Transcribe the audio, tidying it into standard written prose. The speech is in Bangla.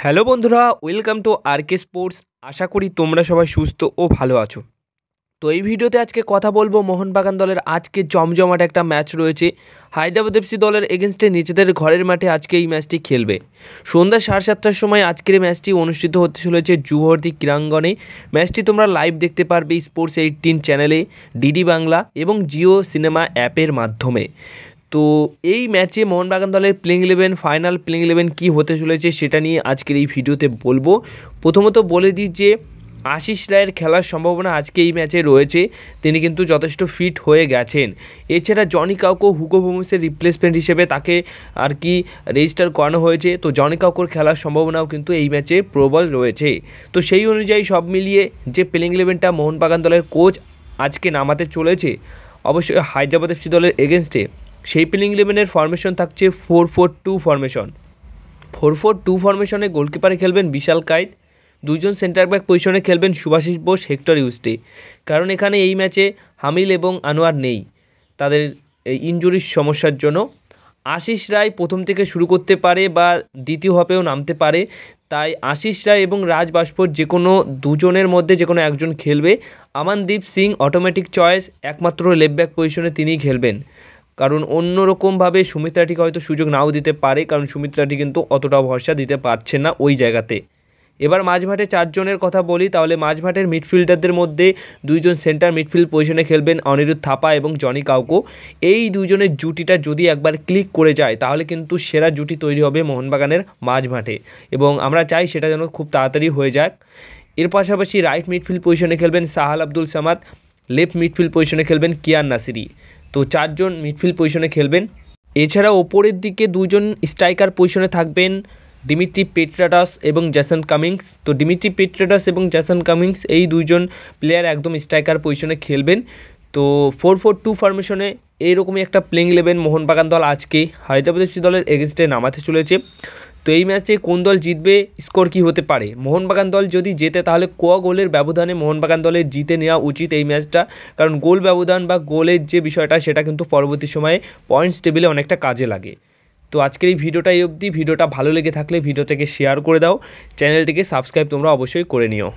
হ্যালো বন্ধুরা, ওয়েলকাম টু আরকে স্পোর্টস। আশা করি তোমরা সবাই সুস্থ ও ভালো আছো। তো এই ভিডিওতে আজকে কথা বলবো মোহনবাগান দলের আজকে জমজমাট একটা ম্যাচ রয়েছে। হায়দ্রাবাদ এফসি দলের এগেনস্টে নিজেদের ঘরের মাঠে আজকে এই ম্যাচটি খেলবে। সন্ধ্যা 7:30টার সময় আজকের এই ম্যাচটি অনুষ্ঠিত হতে চলেছে যুবভারতী ক্রীড়াঙ্গনে। ম্যাচটি তোমরা লাইভ দেখতে পারবে স্পোর্টস 18 চ্যানেলে, ডিডি বাংলা এবং জিও সিনেমা অ্যাপের মাধ্যমে। তো এই ম্যাচে মোহনবাগান দলের ফাইনাল প্লেইং 11 কী হতে চলেছে সেটা নিয়ে আজকের এই ভিডিওতে বলবো। প্রথমত বলে দিই যে আশিস রায়ের খেলার সম্ভাবনা আজকে এই ম্যাচে রয়েছে, তিনি কিন্তু যথেষ্ট ফিট হয়ে গেছেন। এছাড়া জনি কাউকো হুগো বোমসের রিপ্লেসমেন্ট হিসেবে তাকে রেজিস্টার করানো হয়েছে। তো জনি কাউকোর খেলার সম্ভাবনাও কিন্তু এই ম্যাচে প্রবল রয়েছে। তো সেই অনুযায়ী সব মিলিয়ে যে প্লেইং 11টা মোহনবাগান দলের কোচ আজকে নামাতে চলেছে অবশ্যই হায়দ্রাবাদ এফসি দলের এগেনস্টে, সেই প্লেইং 11-এর ফরমেশন থাকছে 4-4-2 ফরমেশন। 4-4-2 ফরমেশনে গোলকিপারে খেলবেন বিশাল কায়েত, দুইজন সেন্টার ব্যাক পজিশনে খেলবেন সুভাশিস বোস, হেক্টর ইউস্টে। কারণ এখানে এই ম্যাচে হামিল এবং আনোয়ার নেই তাদের ইনজুরির সমস্যার জন্য। আশিস রায় প্রথম থেকে শুরু করতে পারে বা দ্বিতীয় হপেও নামতে পারে, তাই আশিস রায় এবং রাজ বাস্পোর যে কোনো দুজনের মধ্যে যে কোনো একজন খেলবে। আমানদীপ সিং অটোমেটিক চয়েস, একমাত্র লেফট ব্যাক পজিশনে তিনিই খেলবেন। কারণ অন্যরকমভাবে সুমিত রাঠিকে হয়তো সুযোগ নাও দিতে পারে, কারণ সুমিত রাঠি কিন্তু অতটা ভরসা দিতে পারছে না ওই জায়গাতে। এবার মাঝমাঠে 4 জনের কথা বলি, তাহলে মাঝমাঠের মিডফিল্ডারদের মধ্যে দুইজন সেন্টার মিডফিল্ড পজিশনে খেলবেন অনিরুদ্ধ থাপা এবং জনি কাউকো। এই দুজনের জুটিটা যদি একবার ক্লিক করে যায় তাহলে কিন্তু সেরা জুটি তৈরি হবে মোহনবাগানের মাঝমাঠে, এবং আমরা চাই সেটা যেন খুব তাড়াতাড়ি হয়ে যাক। এর পাশাপাশি রাইট মিডফিল্ড পজিশনে খেলবেন সাহাল আব্দুল সামাদ, লেফট মিডফিল্ড পজিশনে খেলবেন কিয়ান নাসিরি। তো 4 জন মিডফিল্ড পজিশনে খেলবেন। এছাড়া ওপরের দিকে দুজন স্ট্রাইকার পজিশনে থাকবেন ডিমিট্রি পেট্রাটাস এবং জ্যাসন কামিংস। তো ডিমিট্রি পেট্রাটাস এবং জ্যাসন কামিংস এই দুইজন প্লেয়ার একদম স্ট্রাইকার পজিশনে খেলবেন। তো 4-4-2 ফরমেশনে এইরকমই একটা প্লেইং 11 মোহনবাগান দল আজকে হায়দ্রাবাদ এফসি দলের এগেনস্টে নামাতে চলেছে। তো এই ম্যাচে কোন দল জিতবে, স্কোর কী হতে পারে? মোহনবাগান দল যদি জেতে তাহলে গোলের ব্যবধানে মোহনবাগান দলের জিতে নেওয়া উচিত এই ম্যাচটা, কারণ গোল ব্যবধান বা গোলের যে বিষয়টা সেটা কিন্তু পরবর্তী সময়ে পয়েন্টস টেবিলে অনেকটা কাজে লাগে। তো আজকের এই ভিডিওটা এই অবধি। ভিডিওটা ভালো লেগে থাকলে ভিডিওটাকে শেয়ার করে দাও, চ্যানেলটিকে সাবস্ক্রাইব তোমরা অবশ্যই করে নিও।